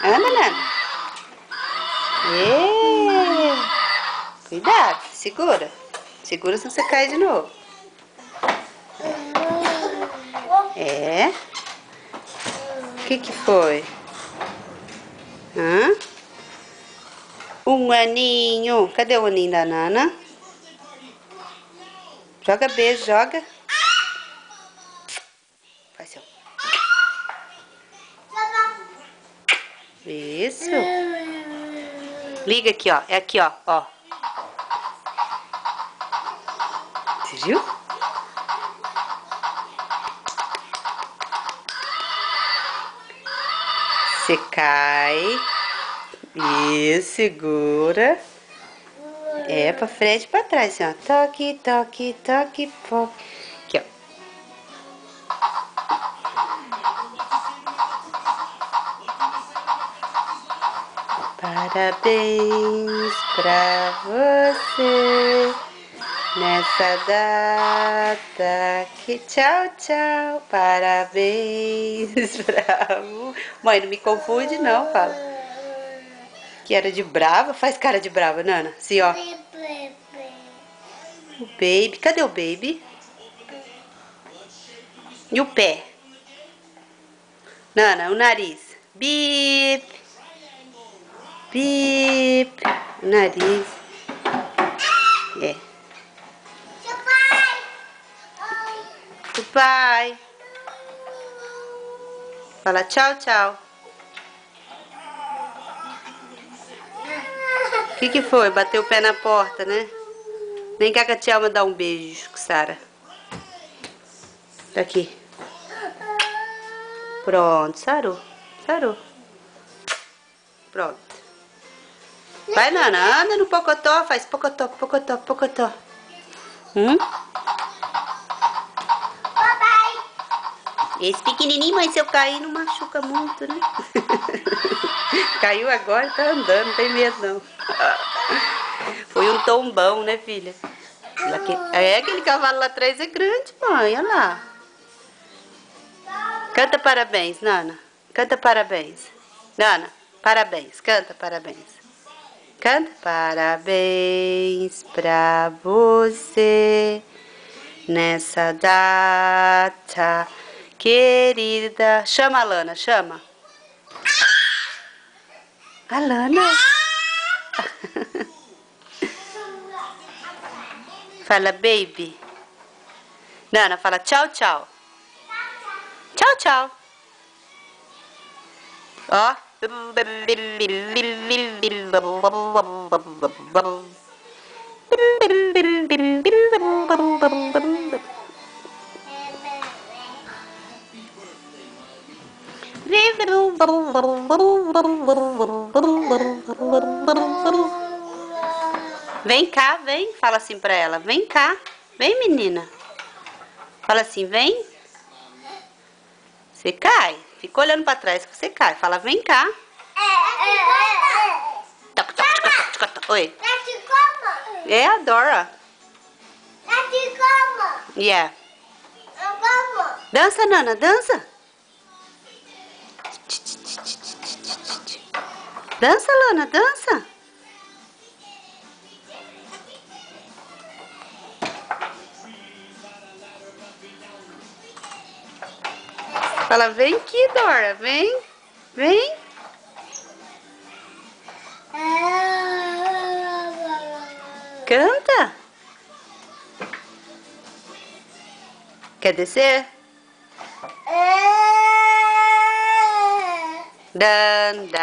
Anda, Nana. Cuidado, segura. Segura senão você cai de novo. É? O que foi? Hã? Um aninho. Cadê o aninho da Nana? Joga beijo, joga. Faz seu. Isso. Liga aqui, ó. É aqui, ó. Ó. Você viu? Você cai. Isso, segura. É, pra frente e pra trás, assim, ó. Toque, toque, toque, toque. Aqui, ó. Parabéns pra você nessa data que tchau, tchau. Parabéns pra... Mãe, não me confunde não, fala. Que era de brava? Faz cara de brava, Nana. Assim, ó. O baby. Cadê o baby? E o pé? Nana, o nariz. Bip. Bip. O nariz. É. O pai. Fala tchau, tchau. O que foi? Bateu o pé na porta, né? Vem cá que a tia Alma dá um beijo, Sara. Tá aqui. Pronto, sarou. Sarou. Pronto. Vai, Nana, anda no pocotó, faz pocotó, pocotó, pocotó. Esse pequenininho, mas se eu cair não machuca muito, né? Caiu agora, tá andando, não tem medo não. Foi um tombão, né, filha? É, aquele cavalo lá atrás é grande, mãe, olha lá. Canta parabéns, Nana. Canta parabéns. Nana, parabéns, canta parabéns. Canta parabéns pra você nessa data querida. Chama a Lana, chama. A Lana. Fala, baby. Nana, fala tchau, tchau. Tchau, tchau. Ó. Vem cá, vem. Fala assim pra ela. Vem cá. Vem, menina. Fala assim, vem. Você cai. Fica olhando pra trás que você cai. Fala, vem cá. Oi. É a Dora. Yeah. Dança, Nana, dança. Dança, Lana, dança. Fala, vem aqui, Dora, vem. Vem. Canta. Quer descer? Dan, dan.